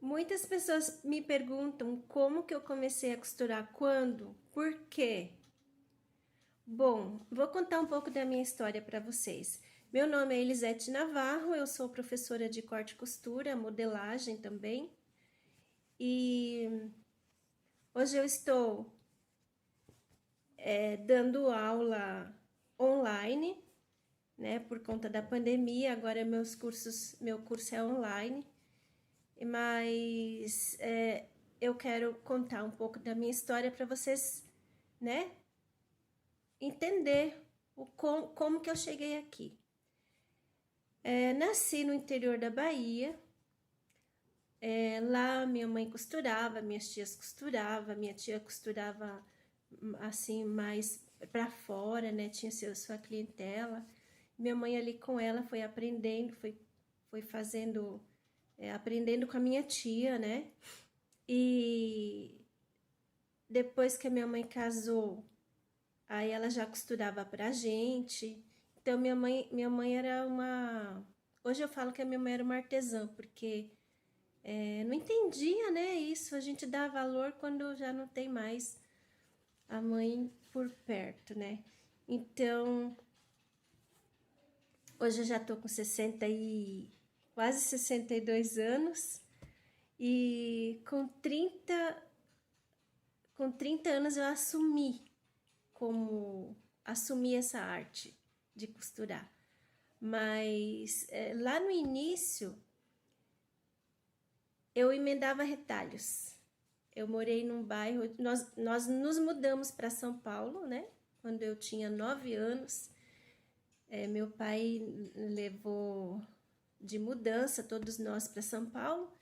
Muitas pessoas me perguntam como que eu comecei a costurar, quando, por quê? Bom, vou contar um pouco da minha história para vocês. Meu nome é Elisete Navarro, eu sou professora de corte e costura, modelagem também. E hoje eu estou dando aula online, né, por conta da pandemia. Agora meu curso é online. Mas eu quero contar um pouco da minha história para vocês, né, entender como que eu cheguei aqui. Nasci no interior da Bahia. Lá minha mãe costurava, minhas tias costuravam, minha tia costurava assim mais para fora, né? Tinha sua clientela. Minha mãe ali com ela foi aprendendo, foi fazendo, aprendendo com a minha tia, né? E depois que a minha mãe casou, aí ela já costurava pra gente. Então minha mãe era uma. Hoje eu falo que a minha mãe era uma artesã, porque não entendia, né? Isso, a gente dá valor quando já não tem mais a mãe por perto, né? Então, hoje eu já tô com 60 e quase 62 anos e com 30 anos eu assumi essa arte de costurar. Mas lá no início eu emendava retalhos. Eu morei num bairro, nós nos mudamos para São Paulo, né? Quando eu tinha 9 anos, meu pai levou de mudança todos nós para São Paulo.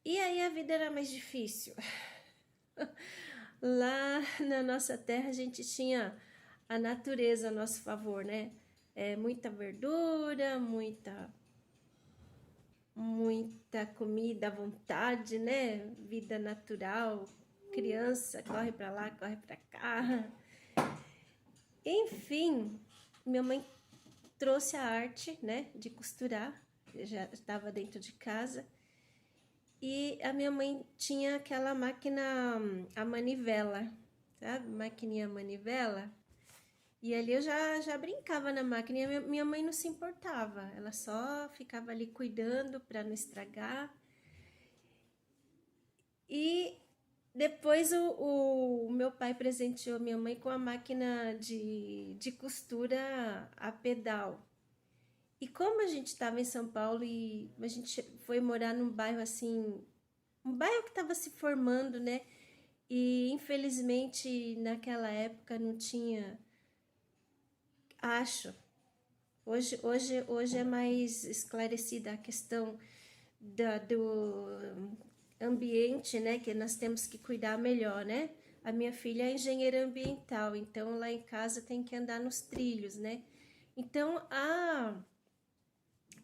E aí a vida era mais difícil. Lá na nossa terra a gente tinha a natureza a nosso favor, né? Muita verdura, muita comida à vontade, né? Vida natural, criança corre para lá, corre para cá. Enfim, minha mãe trouxe a arte, né, de costurar. Eu já estava dentro de casa. E a minha mãe tinha aquela máquina, a manivela, sabe? Maquininha manivela. E ali eu já brincava na máquina e minha mãe não se importava. Ela só ficava ali cuidando para não estragar. E depois o meu pai presenteou minha mãe com a máquina de costura a pedal. E como a gente estava em São Paulo e a gente foi morar num bairro assim, um bairro que estava se formando, né? E infelizmente naquela época não tinha, acho. Hoje é mais esclarecida a questão do ambiente, né? Que nós temos que cuidar melhor, né? A minha filha é engenheira ambiental, então lá em casa tem que andar nos trilhos, né? Então,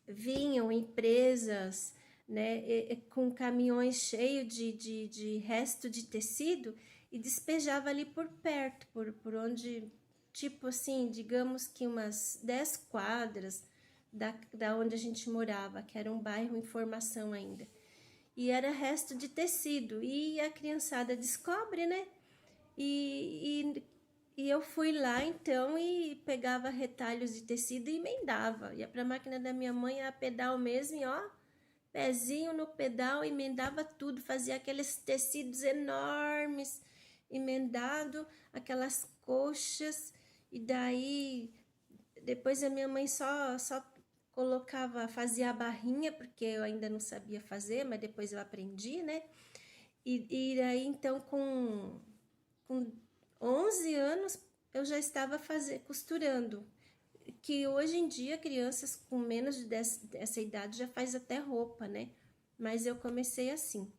vinham empresas, né, com caminhões cheios de resto de tecido e despejava ali por perto, por onde, tipo assim, digamos que umas 10 quadras da onde a gente morava, que era um bairro em formação ainda. E era resto de tecido, e a criançada descobre, né? E eu fui lá então e pegava retalhos de tecido e emendava. Ia para a máquina da minha mãe a pedal mesmo e ó, pezinho no pedal, emendava tudo, fazia aqueles tecidos enormes, emendado, aquelas coxas, e daí depois a minha mãe só colocava, fazia a barrinha, porque eu ainda não sabia fazer, mas depois eu aprendi, né? E aí então com 11 anos eu já estava costurando, que hoje em dia crianças com menos dessa idade já faz até roupa, né? Mas eu comecei assim.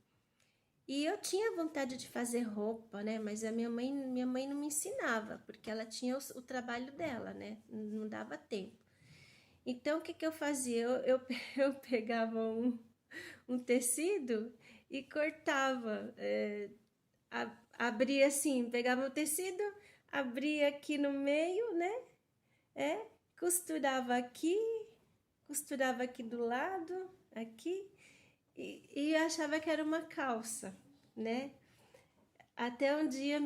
E eu tinha vontade de fazer roupa, né? Mas a minha mãe não me ensinava, porque ela tinha o trabalho dela, né? Não dava tempo. Então, o que que eu fazia? Eu pegava um tecido e cortava, abria assim, pegava o tecido, abria aqui no meio, né? É, costurava aqui do lado, aqui, e achava que era uma calça, né? Até um dia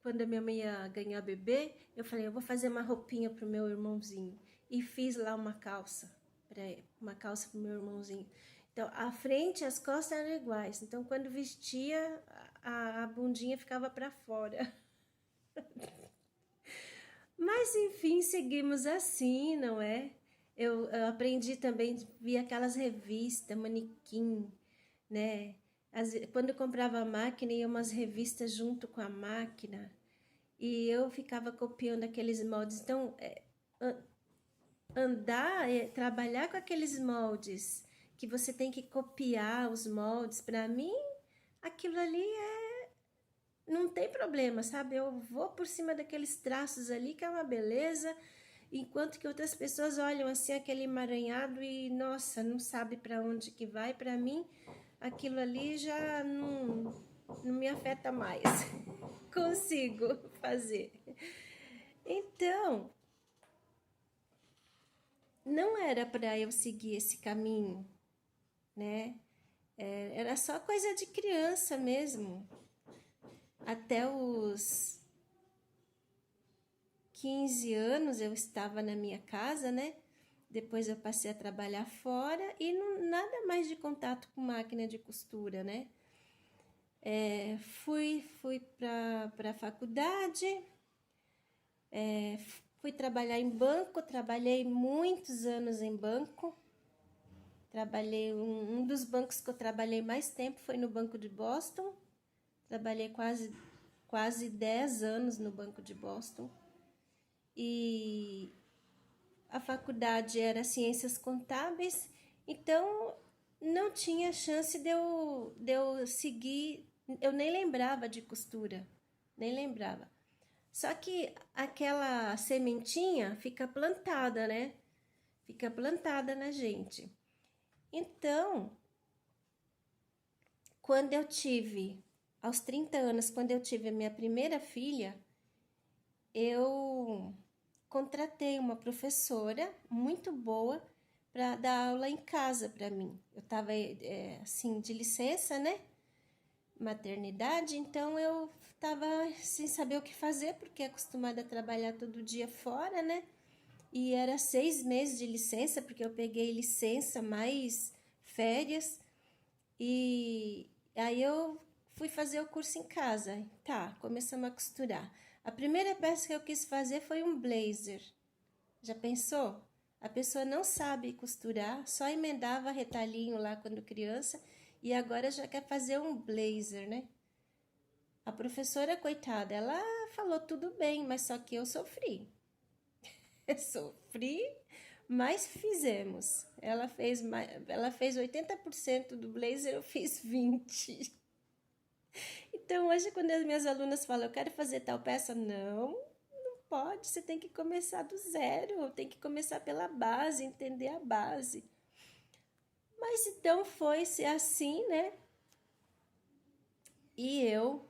quando a minha mãe ia ganhar bebê, eu falei, eu vou fazer uma roupinha pro meu irmãozinho. E fiz lá uma calça pro meu irmãozinho. Então, a frente e as costas eram iguais. Então, quando vestia, a bundinha ficava para fora. Mas, enfim, seguimos assim, não é? Eu aprendi também, vi aquelas revistas, manequim, né? Quando eu comprava a máquina, ia umas revistas junto com a máquina. E eu ficava copiando aqueles moldes. Então, trabalhar com aqueles moldes, que você tem que copiar os moldes, para mim, aquilo ali não tem problema, sabe? Eu vou por cima daqueles traços ali, que é uma beleza, enquanto que outras pessoas olham assim aquele emaranhado e, nossa, não sabe para onde que vai. Para mim, aquilo ali já não me afeta mais. Consigo fazer. Então, não era para eu seguir esse caminho, né? Era só coisa de criança mesmo. Até os 15 anos eu estava na minha casa, né? Depois eu passei a trabalhar fora e nada mais de contato com máquina de costura, né? Fui para a faculdade, fui trabalhar em banco, trabalhei muitos anos em banco. Trabalhei, um dos bancos que eu trabalhei mais tempo foi no Banco de Boston. Trabalhei quase 10 anos no Banco de Boston. E a faculdade era Ciências Contábeis, então não tinha chance de eu seguir. Eu nem lembrava de costura, nem lembrava. Só que aquela sementinha fica plantada, né? Fica plantada na gente. Então, aos 30 anos, quando eu tive a minha primeira filha, eu contratei uma professora muito boa para dar aula em casa para mim. Eu estava assim de licença, né? Maternidade, então eu estava sem saber o que fazer, porque acostumada a trabalhar todo dia fora, né? E era 6 meses de licença, porque eu peguei licença mais férias. E aí eu fui fazer o curso em casa. Tá, começamos a costurar. A primeira peça que eu quis fazer foi um blazer. Já pensou? A pessoa não sabe costurar, só emendava retalhinho lá quando criança e agora já quer fazer um blazer, né? A professora, coitada, ela falou tudo bem, mas só que eu sofri. Eu sofri, mas fizemos. Ela fez 80% do blazer, eu fiz 20%. Então, hoje, quando as minhas alunas falam, eu quero fazer tal peça, não pode, você tem que começar do zero, tem que começar pela base, entender a base. Mas então foi-se assim, né? E eu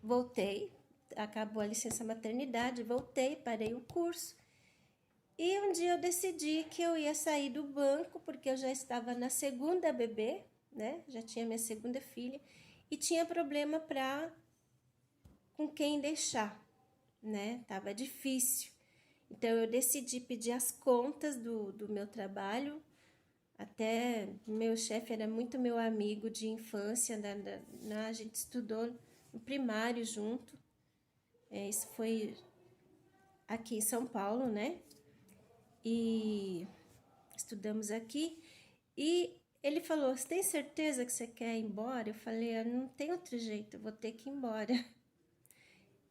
voltei, acabou a licença maternidade, voltei, parei o curso. E um dia eu decidi que eu ia sair do banco, porque eu já estava na segunda bebê, né? Já tinha minha segunda filha, e tinha problema com quem deixar, né? Tava difícil. Então eu decidi pedir as contas do meu trabalho. Até meu chefe era muito meu amigo de infância, a gente estudou no primário junto. Isso foi aqui em São Paulo, né? E estudamos aqui. E ele falou, você tem certeza que você quer ir embora? Eu falei, não tem outro jeito, eu vou ter que ir embora.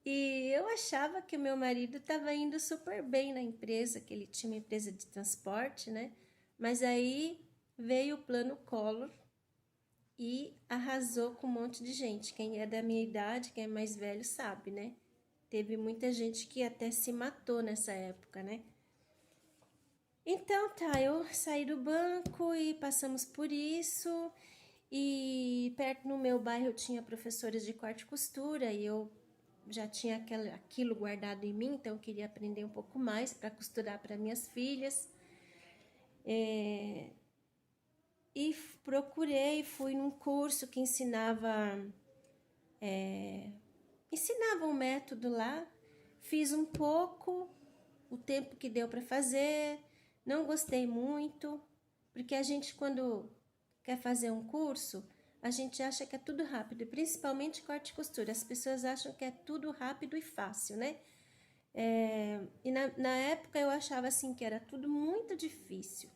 E eu achava que o meu marido estava indo super bem na empresa, que ele tinha uma empresa de transporte, né? Mas aí veio o plano Collor e arrasou com um monte de gente. Quem é da minha idade, quem é mais velho, sabe, né? Teve muita gente que até se matou nessa época, né? Então tá, eu saí do banco e passamos por isso. E perto no meu bairro tinha professores de corte e costura e eu já tinha aquilo guardado em mim, então eu queria aprender um pouco mais para costurar para minhas filhas. E procurei, fui num curso que ensinava um método lá, fiz um pouco, o tempo que deu para fazer, não gostei muito, porque a gente quando quer fazer um curso, a gente acha que é tudo rápido, principalmente corte e costura, as pessoas acham que é tudo rápido e fácil, né? E na época eu achava assim que era tudo muito difícil,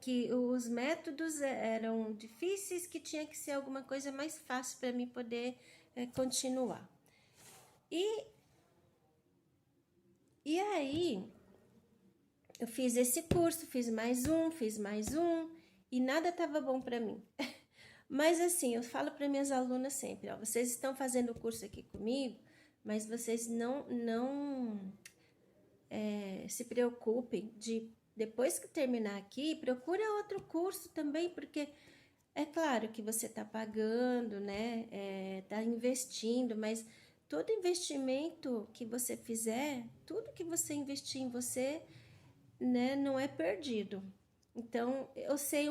que os métodos eram difíceis, que tinha que ser alguma coisa mais fácil para mim poder continuar. E aí eu fiz esse curso, fiz mais um e nada estava bom para mim. Mas assim, eu falo para minhas alunas sempre, ó, vocês estão fazendo o curso aqui comigo, mas vocês não se preocupem de, depois que terminar aqui, procura outro curso também, porque é claro que você está pagando, né? Está investindo, mas todo investimento que você fizer, tudo que você investir em você, né, não é perdido. Então, eu sei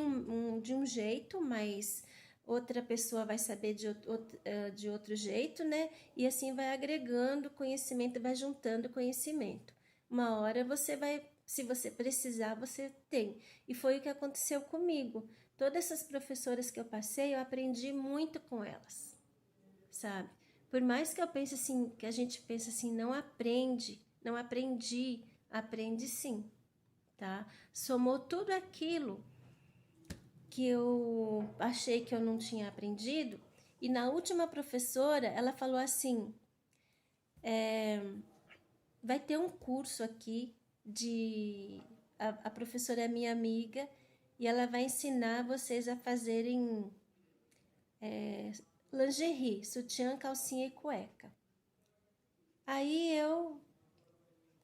de um jeito, mas outra pessoa vai saber de outro jeito, né? E assim vai agregando conhecimento, vai juntando conhecimento. Uma hora você vai, se você precisar, você tem. E foi o que aconteceu comigo. Todas essas professoras que eu passei, eu aprendi muito com elas, sabe? Por mais que eu pense assim, que a gente pense assim, não aprende, não aprendi, aprende sim, tá? Somou tudo aquilo que eu achei que eu não tinha aprendido, e na última professora, ela falou assim, vai ter um curso aqui de... A professora é minha amiga, e ela vai ensinar vocês a fazerem lingerie, sutiã, calcinha e cueca. Aí eu,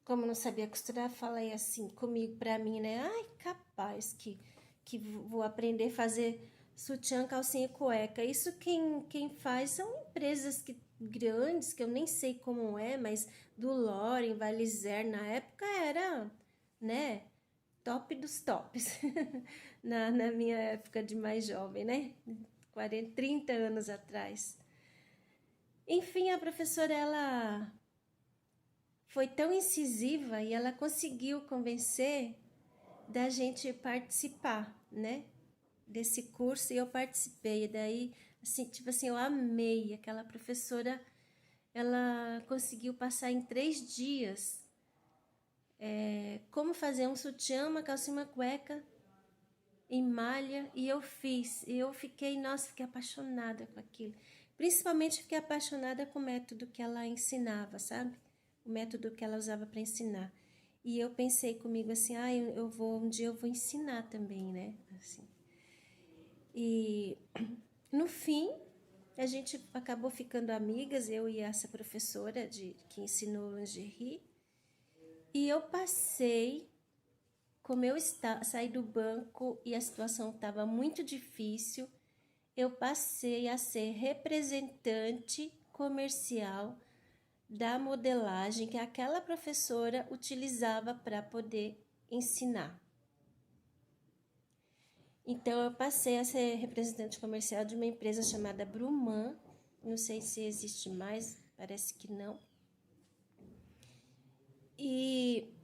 como não sabia costurar, falei assim comigo, pra mim, né? Ai, capaz que vou aprender a fazer sutiã, calcinha e cueca. Isso quem faz são empresas grandes, que eu nem sei como é, mas do Loren, Valizer, na época era, né? Top dos tops. na minha época de mais jovem, né? 40, 30 anos atrás. Enfim, a professora, ela foi tão incisiva e ela conseguiu convencer da gente participar, né, desse curso, e eu participei. E daí, assim, tipo assim, eu amei aquela professora. Ela conseguiu passar em 3 dias como fazer um sutiã, uma calcinha, uma cueca em malha, e eu fiz. E eu fiquei, nossa, fiquei apaixonada com aquilo. Principalmente fiquei apaixonada com o método que ela ensinava, sabe? O método que ela usava para ensinar. E eu pensei comigo assim, um dia eu vou ensinar também, né? Assim. E no fim, a gente acabou ficando amigas, eu e essa professora que ensinou lingerie. E eu passei, como eu saí do banco e a situação estava muito difícil, eu passei a ser representante comercial da modelagem que aquela professora utilizava para poder ensinar. Então, eu passei a ser representante comercial de uma empresa chamada Bruman, não sei se existe mais, parece que não. E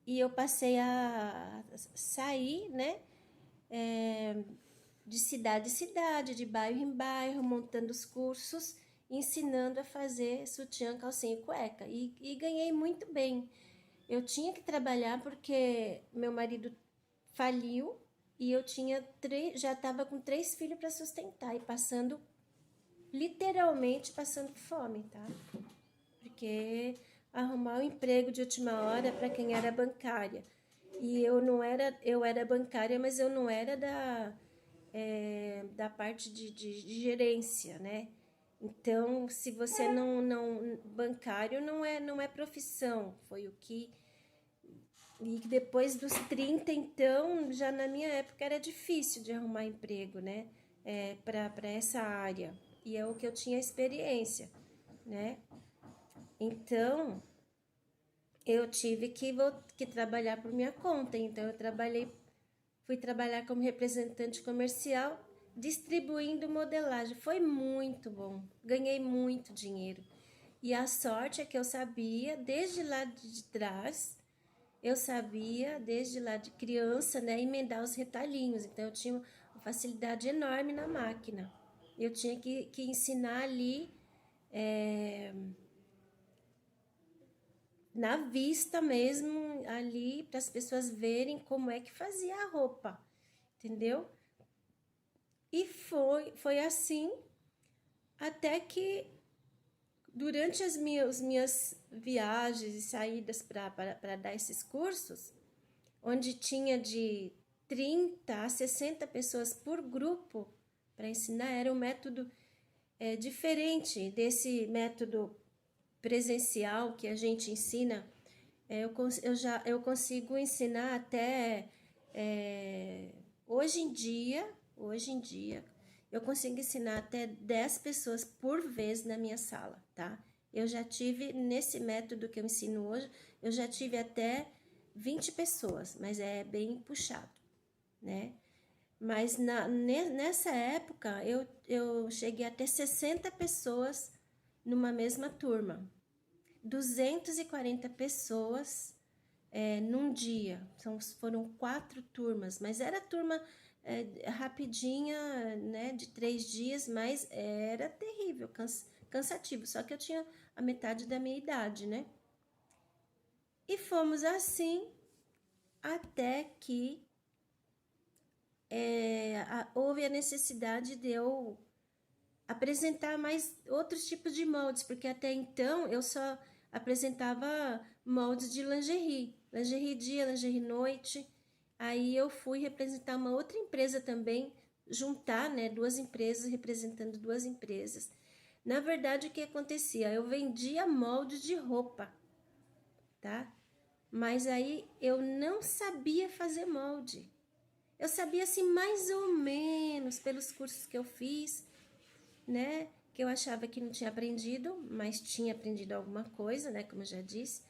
eu passei a sair, né, de cidade em cidade, de bairro em bairro, montando os cursos, ensinando a fazer sutiã, calcinha e cueca. E ganhei muito bem. Eu tinha que trabalhar porque meu marido faliu e eu tinha já estava com 3 filhos para sustentar e literalmente passando fome, tá? Porque arrumar um emprego de última hora para quem era bancária. E eu era bancária, mas eu não era da parte de gerência, né? Então, se você não bancário não é profissão, foi o que. E depois dos 30, então, já na minha época era difícil de arrumar emprego, né? Para essa área. E é o que eu tinha experiência, né? Então, eu tive que trabalhar por minha conta, então fui trabalhar como representante comercial, distribuindo modelagem. Foi muito bom, ganhei muito dinheiro. E a sorte é que eu sabia, desde lá de trás, eu sabia, desde lá de criança, né, emendar os retalhinhos. Então, eu tinha uma facilidade enorme na máquina. Eu tinha que ensinar ali, na vista mesmo, ali, para as pessoas verem como é que fazia a roupa, entendeu? E foi assim, até que durante as minhas viagens e saídas para dar esses cursos, onde tinha de 30 a 60 pessoas por grupo para ensinar, era um método diferente desse método presencial que a gente ensina. Eu consigo ensinar até hoje em dia, eu consigo ensinar até 10 pessoas por vez na minha sala, tá? Eu já tive, nesse método que eu ensino hoje, eu já tive até 20 pessoas, mas é bem puxado, né? Mas nessa época, eu cheguei a ter 60 pessoas numa mesma turma. 240 pessoas num dia. Foram 4 turmas, mas era turma rapidinha, né, de 3 dias, mas era terrível, cansativo. Só que eu tinha a metade da minha idade, né? E fomos assim até que houve a necessidade de eu apresentar mais outros tipos de moldes, porque até então eu só apresentava moldes de lingerie dia, lingerie noite. Aí eu fui representar uma outra empresa também, juntar, né, 2 empresas, representando 2 empresas. Na verdade, o que acontecia? Eu vendia molde de roupa, tá? Mas aí eu não sabia fazer molde. Eu sabia assim mais ou menos pelos cursos que eu fiz, né? Que eu achava que não tinha aprendido, mas tinha aprendido alguma coisa, né? Como eu já disse.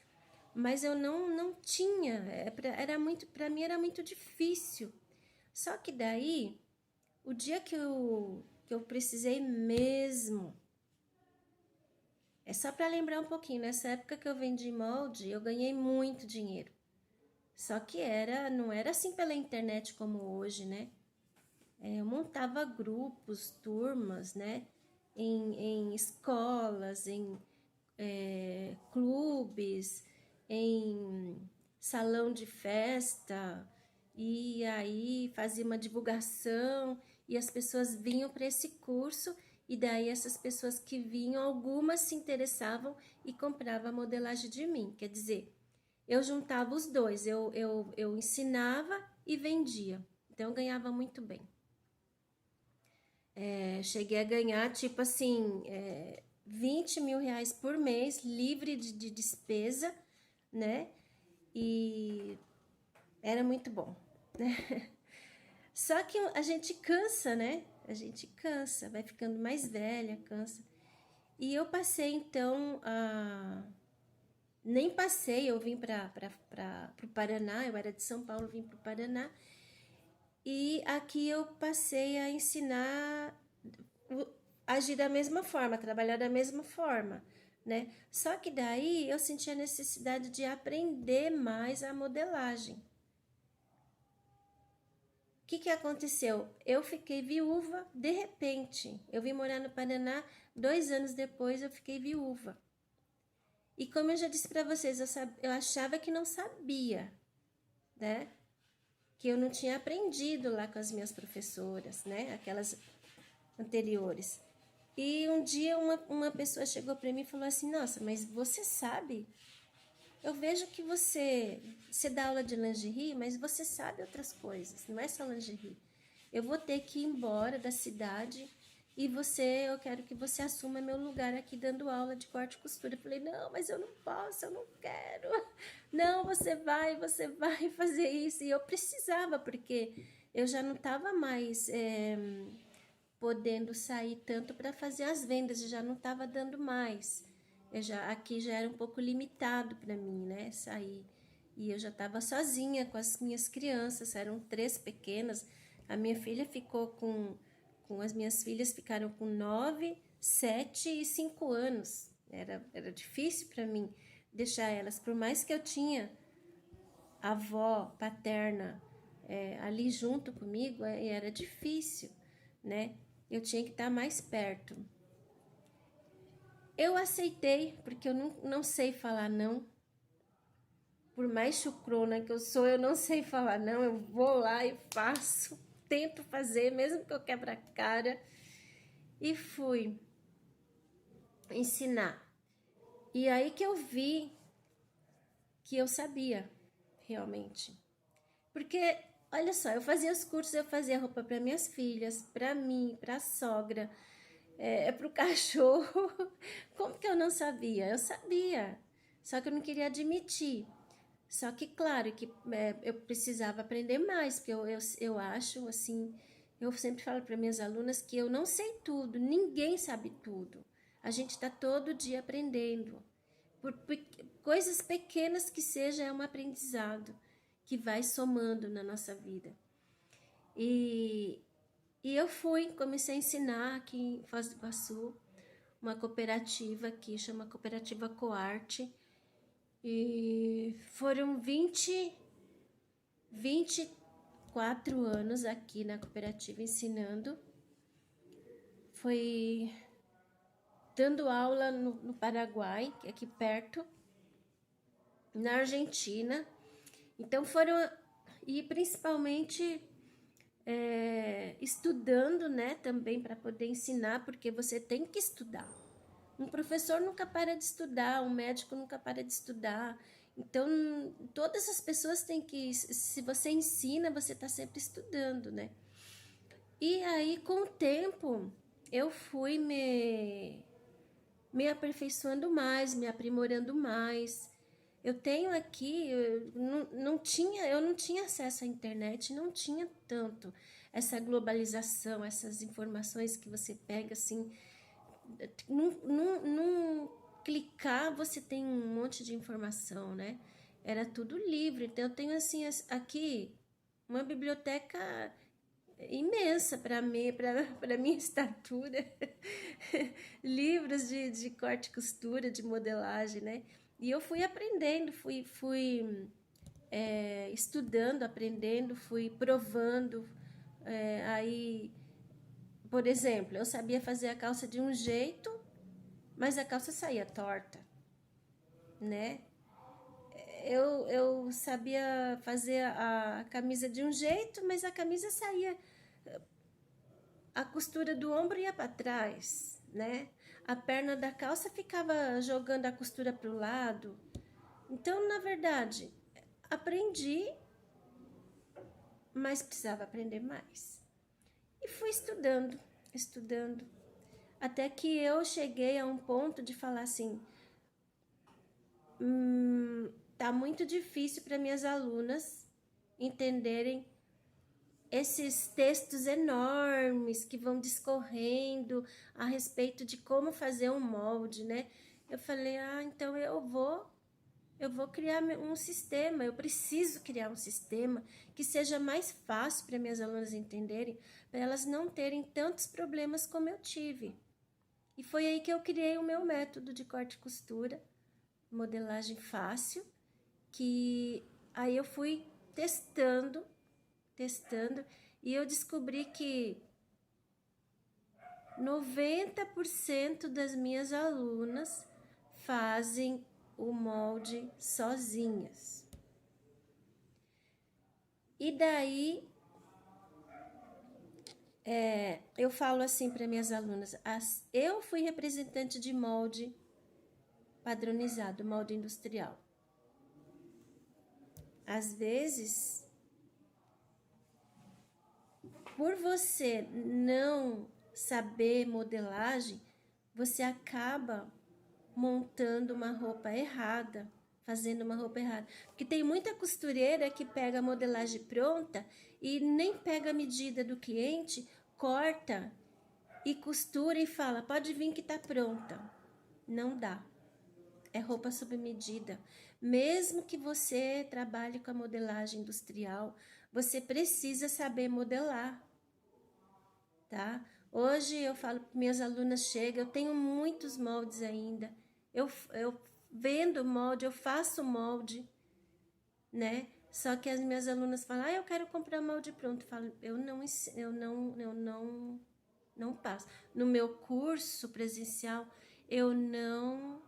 Mas eu não tinha, para mim era muito difícil. Só que daí, o dia que eu precisei mesmo, é só para lembrar um pouquinho, nessa época que eu vendi molde, eu ganhei muito dinheiro. Só que não era assim pela internet como hoje, né? Eu montava grupos, turmas, né? Em escolas, em clubes, em salão de festa, e aí fazia uma divulgação e as pessoas vinham para esse curso, e daí essas pessoas que vinham, algumas se interessavam e compravam a modelagem de mim. Quer dizer, eu juntava os dois, eu ensinava e vendia, então eu ganhava muito bem. Cheguei a ganhar, tipo assim, 20 mil reais por mês, livre de despesa, né? E era muito bom, né? Só que a gente cansa, né? A gente cansa, vai ficando mais velha, cansa. E eu passei, então, nem passei, eu vim para o Paraná, eu era de São Paulo, vim para o Paraná. E aqui eu passei a ensinar, agir da mesma forma, trabalhar da mesma forma, né? Só que daí eu senti a necessidade de aprender mais a modelagem. O que aconteceu? Eu fiquei viúva de repente. Eu vim morar no Paraná, 2 anos depois eu fiquei viúva. E como eu já disse para vocês, eu achava que não sabia, né? Que eu não tinha aprendido lá com as minhas professoras, né? Aquelas anteriores. E um dia uma pessoa chegou para mim e falou assim: nossa, mas você sabe? Eu vejo que você dá aula de lingerie, mas você sabe outras coisas, não é só lingerie. Eu vou ter que ir embora da cidade e eu quero que você assuma meu lugar aqui dando aula de corte e costura. Eu falei: não, mas eu não posso, eu não quero. Não, você vai fazer isso. E eu precisava, porque eu já não estava mais podendo sair tanto para fazer as vendas, já não estava dando mais. Aqui já era um pouco limitado para mim, né, sair. E eu já estava sozinha com as minhas crianças, eram 3 pequenas. A minha filha ficou com as minhas filhas ficaram com 9, 7 e 5 anos. Era difícil para mim deixar elas, por mais que eu tinha a avó paterna ali junto comigo, era difícil, né? Eu tinha que estar mais perto. Eu aceitei, porque eu não sei falar não. Por mais chucrona que eu sou, eu não sei falar não. Eu vou lá e faço, tento fazer, mesmo que eu quebra a cara. E fui ensinar. E aí que eu vi que eu sabia, realmente. Porque, olha só, eu fazia os cursos, eu fazia roupa para minhas filhas, para mim, para a sogra, para o cachorro. Como que eu não sabia? Eu sabia, só que eu não queria admitir. Só que, claro, que eu precisava aprender mais, porque eu acho, assim, eu sempre falo para minhas alunas que eu não sei tudo, ninguém sabe tudo. A gente está todo dia aprendendo. Por coisas pequenas que seja, é um aprendizado que vai somando na nossa vida. E eu comecei a ensinar aqui em Foz do Iguaçu, uma cooperativa que chama Cooperativa Coarte. E foram 24 anos aqui na cooperativa ensinando. Foi dando aula no Paraguai, que é aqui perto, na Argentina. Então e principalmente estudando, né, também para poder ensinar, porque você tem que estudar. Um professor nunca para de estudar, um médico nunca para de estudar. Então, todas as pessoas têm que... Se você ensina, você está sempre estudando, né? E aí, com o tempo, eu fui me aperfeiçoando mais, me aprimorando mais. Eu tenho aqui... Eu não tinha acesso à internet, não tinha tanto essa globalização, essas informações que você pega, assim... Num clicar você tem um monte de informação, né? Era tudo livre. Então eu tenho assim aqui uma biblioteca imensa para mim, para minha estatura. Livros de corte e costura, de modelagem, né? E eu fui aprendendo, fui estudando, aprendendo, fui provando. Aí, por exemplo, eu sabia fazer a calça de um jeito, mas a calça saía torta, né? Eu sabia fazer a camisa de um jeito, mas a camisa saía, a costura do ombro ia para trás, né? A perna da calça ficava jogando a costura para o lado. Então, na verdade, aprendi, mas precisava aprender mais. E fui estudando, até que eu cheguei a um ponto de falar assim, tá muito difícil para minhas alunas entenderem esses textos enormes que vão discorrendo a respeito de como fazer um molde, né? Eu falei, então eu vou criar um sistema, eu preciso criar um sistema que seja mais fácil para minhas alunas entenderem, para elas não terem tantos problemas como eu tive. E foi aí que eu criei o meu método de corte e costura, modelagem fácil, que aí eu fui testando, e eu descobri que 90% das minhas alunas fazem o molde sozinhas. E daí, eu falo assim para minhas alunas, eu fui representante de molde padronizado, molde industrial. Às vezes, por você não saber modelagem, você acaba montando uma roupa errada, fazendo uma roupa errada. Porque tem muita costureira que pega a modelagem pronta e nem pega a medida do cliente, corta e costura e fala, pode vir que tá pronta. Não dá. é roupa sob medida. Mesmo que você trabalhe com a modelagem industrial, você precisa saber modelar, tá? Hoje eu falo para minhas alunas, chegam, eu tenho muitos moldes ainda. Eu vendo molde, eu faço molde, né? Só que as minhas alunas falam, eu quero comprar molde pronto. Eu falo, eu não passo. No meu curso presencial, eu não...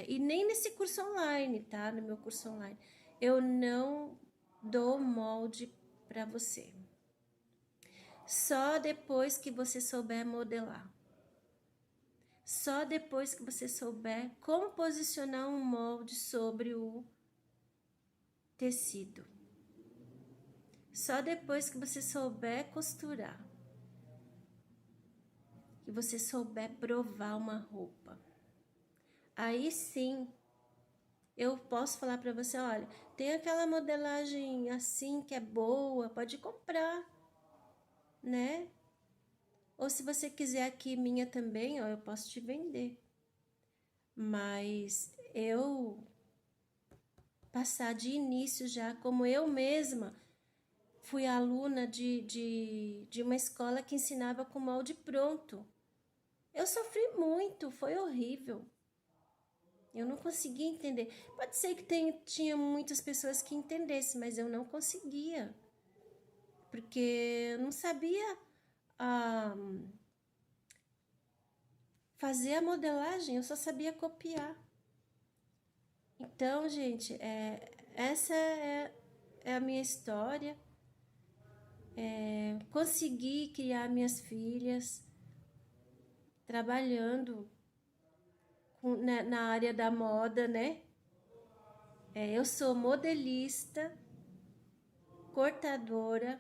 e nem nesse curso online, tá? No meu curso online, eu não dou molde para você. Só depois que você souber modelar. Só depois que você souber como posicionar um molde sobre o tecido. Só depois que você souber costurar. Que você souber provar uma roupa. Aí sim, eu posso falar para você, olha, tem aquela modelagem assim que é boa, pode comprar, né? Ou se você quiser aqui minha também, ó, eu posso te vender. Mas eu passar de início já, como eu mesma fui aluna de uma escola que ensinava com molde pronto. Eu sofri muito, foi horrível. Eu não conseguia entender. Pode ser que tinha muitas pessoas que entendessem, mas eu não conseguia. Porque eu não sabia fazer a modelagem, eu só sabia copiar. Então, gente, essa é a minha história. Consegui criar minhas filhas trabalhando na área da moda, né? Eu sou modelista, cortadora,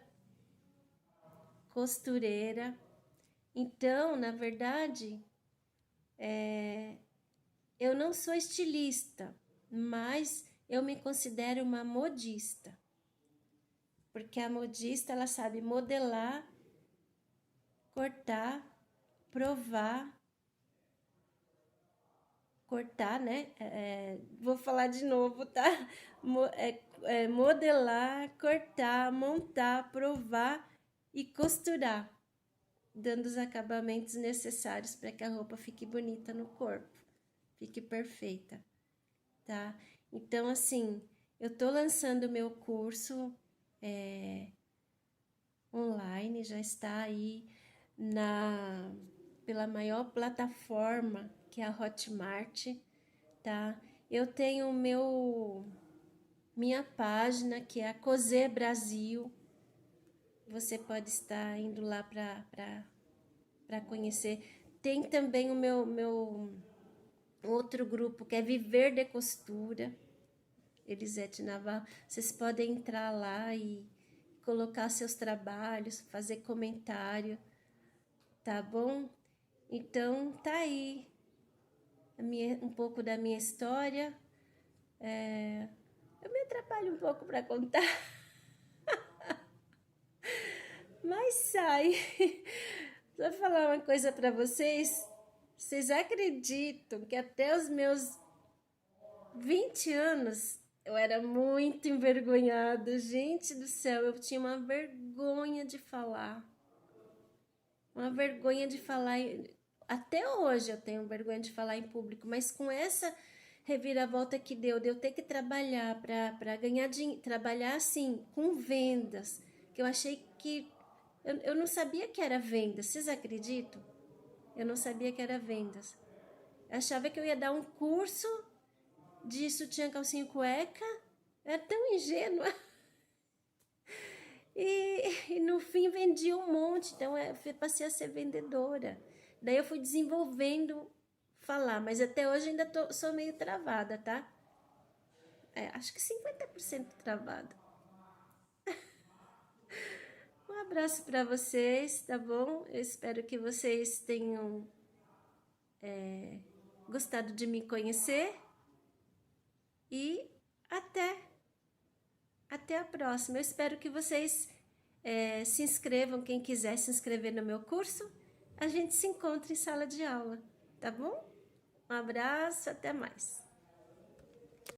costureira. Então, na verdade, eu não sou estilista, mas eu me considero uma modista. Porque a modista, ela sabe modelar, cortar, provar, cortar, né? Vou falar de novo, tá? Modelar, cortar, montar, provar e costurar, dando os acabamentos necessários para que a roupa fique bonita no corpo, fique perfeita, tá? Então, assim, eu tô lançando meu curso online, já está aí pela maior plataforma, que é a Hotmart, tá? Eu tenho minha página, que é a Cosé Brasil. Você pode estar indo lá para conhecer. Tem também o meu outro grupo, que é Viver de Costura, Elisete Navarro. Vocês podem entrar lá e colocar seus trabalhos, fazer comentário, tá bom? Então, tá aí um pouco da minha história. Eu me atrapalho um pouco para contar, mas sai. Vou falar uma coisa para vocês. Vocês acreditam que até os meus 20 anos eu era muito envergonhada? Gente do céu, eu tinha uma vergonha de falar. Uma vergonha de falar. Até hoje eu tenho vergonha de falar em público, mas com essa reviravolta que deu, de eu ter que trabalhar para ganhar dinheiro, trabalhar assim, com vendas, que eu achei que... Eu não sabia que era vendas, vocês acreditam? Eu não sabia que era vendas. Eu achava que eu ia dar um curso de sutiã, calcinha e cueca. Era tão ingênua. E no fim vendi um monte, então eu passei a ser vendedora. Daí eu fui desenvolvendo falar, mas até hoje ainda sou meio travada, tá? Acho que 50% travada. Um abraço para vocês, tá bom? Eu espero que vocês tenham gostado de me conhecer. E até a próxima. Eu espero que vocês se inscrevam, quem quiser se inscrever no meu curso. A gente se encontra em sala de aula, tá bom? Um abraço, até mais.